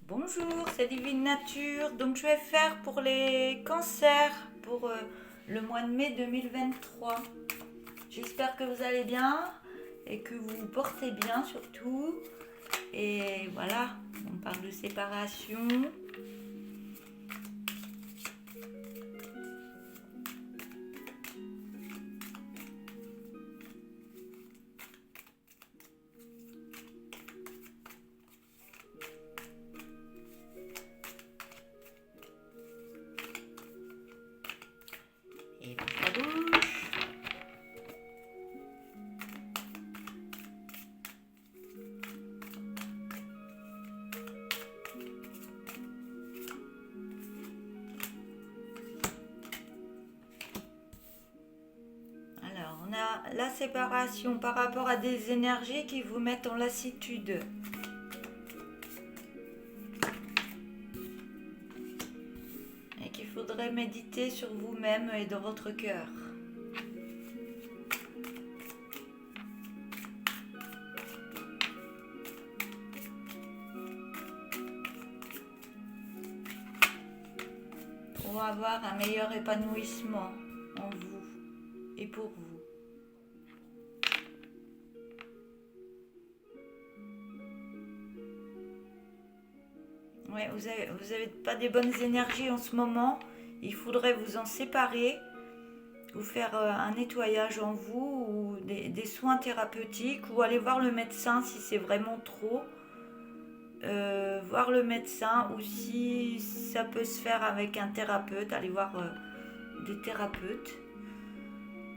Bonjour, c'est Divine Nature. Donc je vais faire pour les cancers pour le mois de mai 2023. J'espère que vous allez bien et que vous vous portez bien surtout. Et voilà, on parle de séparation. Et la bouche. Alors, on a la séparation par rapport à des énergies qui vous mettent en lassitude. Et qu'il faudrait méditer sur vous-même et dans votre cœur. Pour avoir un meilleur épanouissement en vous et pour vous. Ouais, vous avez pas des bonnes énergies en ce moment. Il faudrait vous en séparer, ou faire un nettoyage en vous, ou des soins thérapeutiques, ou aller voir le médecin si c'est vraiment trop. Voir le médecin, ou si ça peut se faire avec un thérapeute, aller voir des thérapeutes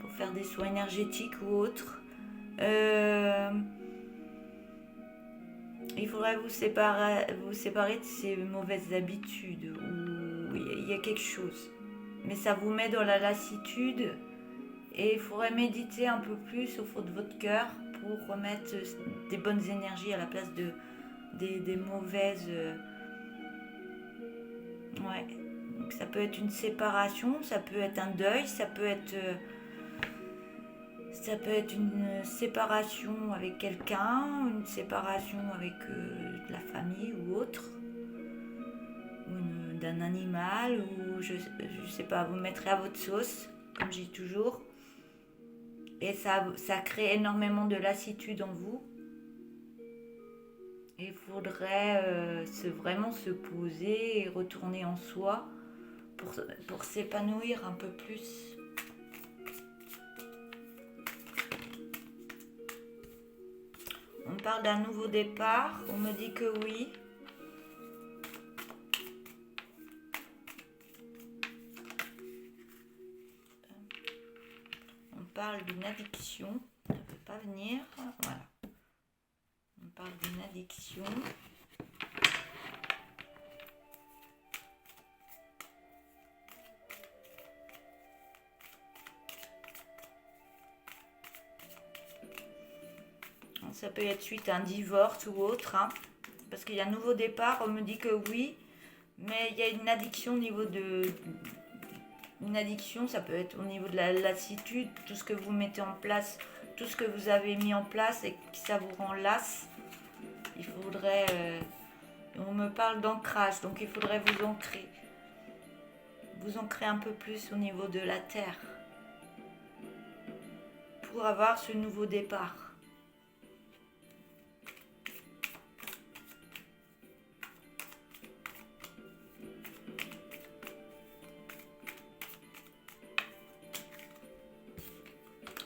pour faire des soins énergétiques ou autres. Il faudrait vous séparer de ces mauvaises habitudes où il y a quelque chose. Mais ça vous met dans la lassitude et il faudrait méditer un peu plus au fond de votre cœur pour remettre des bonnes énergies à la place des mauvaises. Ouais. Donc ça peut être une séparation, ça peut être un deuil, ça peut être une séparation avec quelqu'un, une séparation avec de la famille ou autre, ou d'un animal, ou je sais pas, vous mettrez à votre sauce, comme je dis toujours. Et ça crée énormément de lassitude en vous. Et il faudrait vraiment se poser et retourner en soi pour s'épanouir un peu plus. On parle d'un nouveau départ, on me dit que oui. On parle d'une addiction, ça ne peut pas venir, voilà. On parle d'une addiction. Ça peut être suite à un divorce ou autre, hein, parce qu'il y a un nouveau départ, on me dit que oui, mais il y a une addiction au niveau de... Une addiction, ça peut être au niveau de la lassitude, tout ce que vous mettez en place, tout ce que vous avez mis en place et que ça vous rend lasse. Il faudrait... on me parle d'ancrage, donc il faudrait vous ancrer. Vous ancrer un peu plus au niveau de la terre pour avoir ce nouveau départ.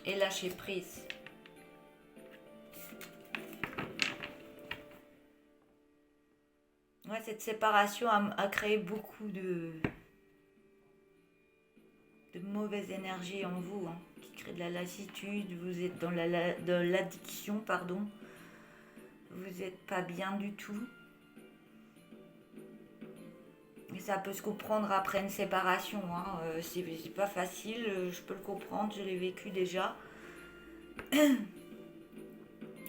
Et lâcher prise. Ouais, cette séparation a créé beaucoup de mauvaises énergies en vous, hein, qui crée de la lassitude, vous êtes dans l'addiction, pardon. Vous n'êtes pas bien du tout. Et ça peut se comprendre après une séparation, hein. C'est pas facile, je peux le comprendre, je l'ai vécu déjà.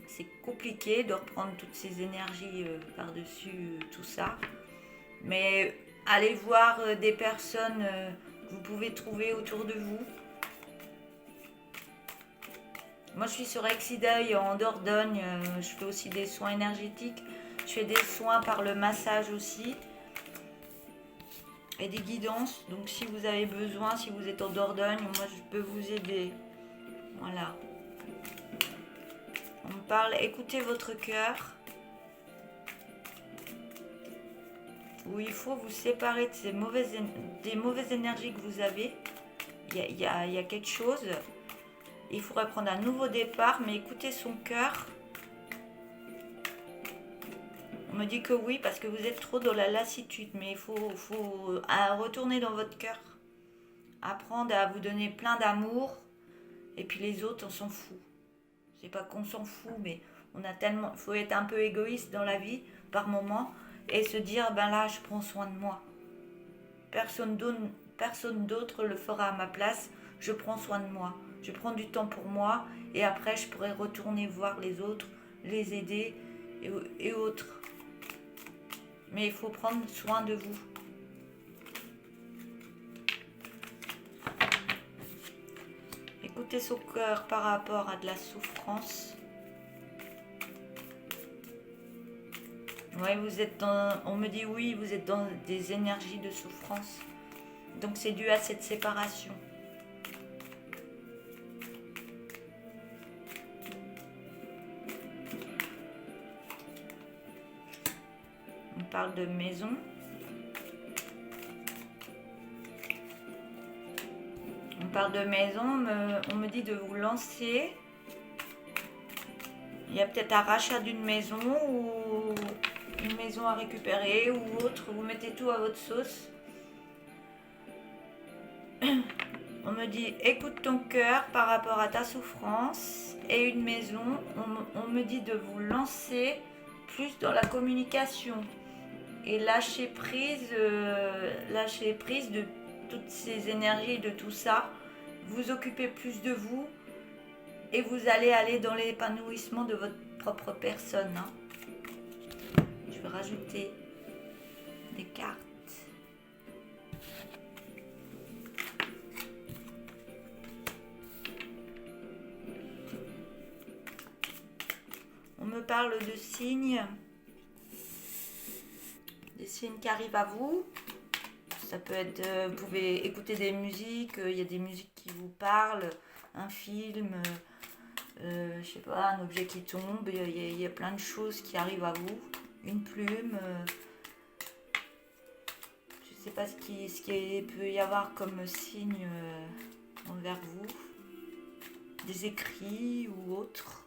C'est compliqué de reprendre toutes ces énergies par-dessus tout ça. Mais allez voir des personnes que vous pouvez trouver autour de vous. Moi je suis sur Exideuil en Dordogne, je fais aussi des soins énergétiques. fais des soins par le massage aussi. Et des guidances. Donc si vous avez besoin, si vous êtes en Dordogne, moi je peux vous aider. Voilà. On me parle, écoutez votre cœur. Où il faut vous séparer de des mauvaises énergies que vous avez. Il y a quelque chose. Il faudrait prendre un nouveau départ, mais écoutez son cœur. On me dit que oui, parce que vous êtes trop dans la lassitude, mais il faut retourner dans votre cœur. Apprendre à vous donner plein d'amour, et puis les autres, on s'en fout. C'est pas qu'on s'en fout, mais on a tellement... Il faut être un peu égoïste dans la vie, par moment, et se dire, ben là, je prends soin de moi. Personne d'autre le fera à ma place, je prends soin de moi. Je prends du temps pour moi, et après, je pourrai retourner voir les autres, les aider, et autres. Mais il faut prendre soin de vous. Écoutez son cœur par rapport à de la souffrance. Ouais, vous êtes dans... On me dit oui, vous êtes dans des énergies de souffrance. Donc c'est dû à cette séparation. On parle de maison. On parle de maison, on me dit de vous lancer. Il y a peut-être un rachat d'une maison ou une maison à récupérer ou autre. Vous mettez tout à votre sauce. On me dit écoute ton cœur par rapport à ta souffrance et une maison. On me dit de vous lancer plus dans la communication et lâcher prise de toutes ces énergies, de tout ça. Vous occupez plus de vous et vous allez aller dans l'épanouissement de votre propre personne. Hein. Je vais rajouter des cartes. On me parle de signes, des signes qui arrivent à vous. Ça peut être, vous pouvez écouter des musiques, il y a des musiques qui vous parlent, un film, je sais pas, un objet qui tombe, il y a plein de choses qui arrivent à vous. Une plume, je sais pas ce qui peut y avoir comme signe envers vous, des écrits ou autres.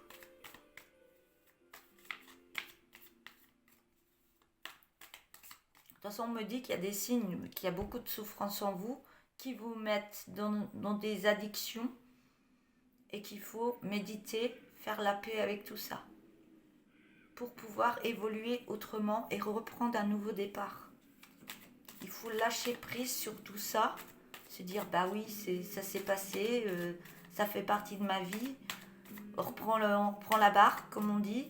De toute façon, on me dit qu'il y a des signes, qu'il y a beaucoup de souffrance en vous, qui vous mettent dans des addictions et qu'il faut méditer, faire la paix avec tout ça pour pouvoir évoluer autrement et reprendre un nouveau départ. Il faut lâcher prise sur tout ça, se dire bah oui, ça s'est passé, ça fait partie de ma vie, on reprend la barque comme on dit,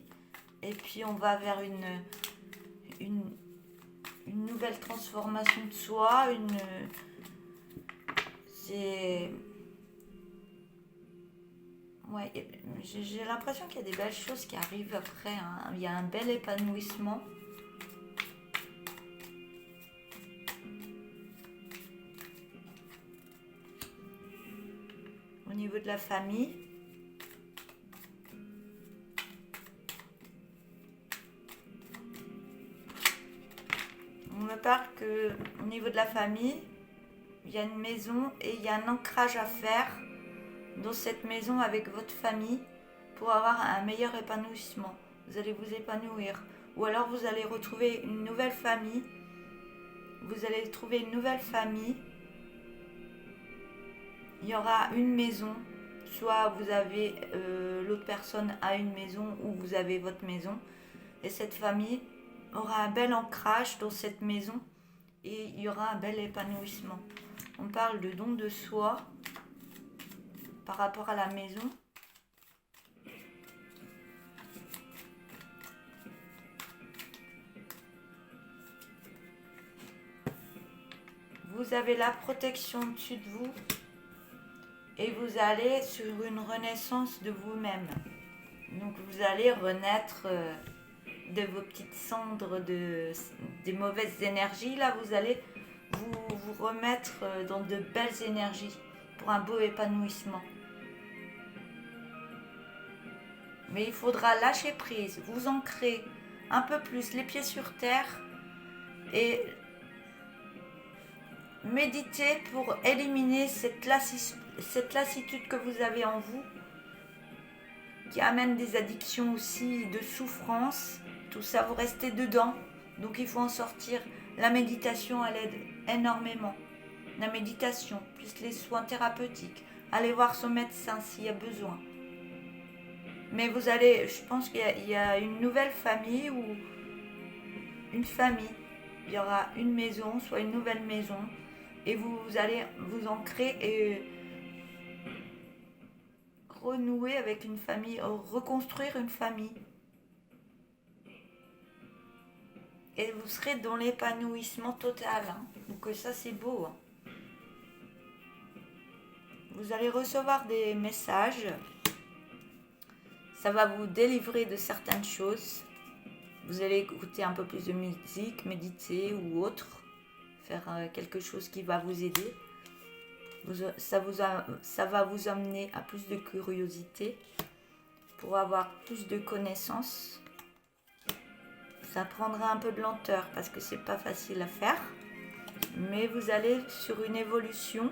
et puis on va vers une nouvelle transformation de soi, ouais, j'ai l'impression qu'il y a des belles choses qui arrivent après, hein. Il y a un bel épanouissement. Au niveau de la famille. On me parle qu'au niveau de la famille, il y a une maison et il y a un ancrage à faire dans cette maison avec votre famille pour avoir un meilleur épanouissement. Vous allez vous épanouir. Ou alors vous allez retrouver une nouvelle famille. Vous allez trouver une nouvelle famille. Il y aura une maison. Soit vous avez l'autre personne a une maison ou vous avez votre maison. Et cette famille aura un bel ancrage dans cette maison et il y aura un bel épanouissement. On parle de don de soi par rapport à la maison. Vous avez la protection au-dessus de vous et vous allez sur une renaissance de vous-même. Donc vous allez renaître de vos petites cendres des mauvaises énergies, là, vous allez vous remettre dans de belles énergies pour un beau épanouissement. Mais il faudra lâcher prise, vous ancrer un peu plus les pieds sur terre et méditer pour éliminer cette lassitude que vous avez en vous, qui amène des addictions aussi, de souffrance. Tout ça, vous restez dedans, donc il faut en sortir. La méditation, elle aide énormément. La méditation, plus les soins thérapeutiques. Allez voir son médecin s'il y a besoin. Mais vous allez, je pense qu'il y a une nouvelle famille ou une famille. Il y aura une maison, soit une nouvelle maison. Et vous allez vous ancrer et renouer avec une famille, reconstruire une famille. Et vous serez dans l'épanouissement total. Donc ça, c'est beau. Vous allez recevoir des messages. Ça va vous délivrer de certaines choses. Vous allez écouter un peu plus de musique, méditer ou autre. Faire quelque chose qui va vous aider. Ça va vous amener à plus de curiosité pour avoir plus de connaissances. Ça prendra un peu de lenteur parce que c'est pas facile à faire, mais vous allez sur une évolution.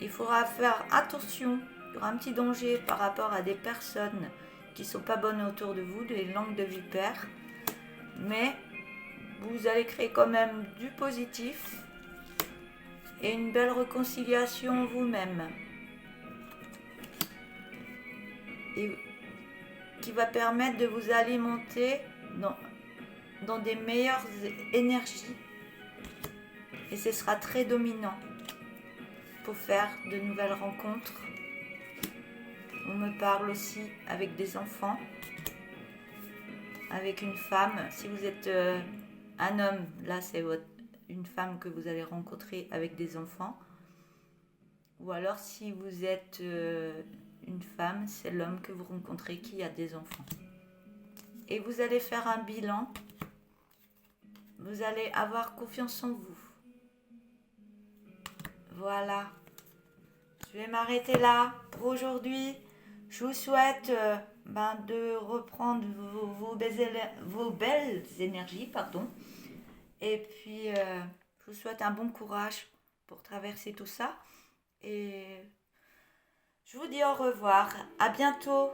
Il faudra faire attention, il y aura un petit danger par rapport à des personnes qui sont pas bonnes autour de vous, des langues de vipères, mais vous allez créer quand même du positif et une belle réconciliation vous-même, et qui va permettre de vous alimenter dans des meilleures énergies, et ce sera très dominant pour faire de nouvelles rencontres. On me parle aussi avec des enfants, avec une femme. Si vous êtes un homme, là c'est une femme que vous allez rencontrer avec des enfants. Ou alors si vous êtes une femme, c'est l'homme que vous rencontrez qui a des enfants. Et vous allez faire un bilan. Vous allez avoir confiance en vous. Voilà. Je vais m'arrêter là pour aujourd'hui. Je vous souhaite de reprendre vos belles énergies, pardon. Et puis, je vous souhaite un bon courage pour traverser tout ça. Et je vous dis au revoir. À bientôt.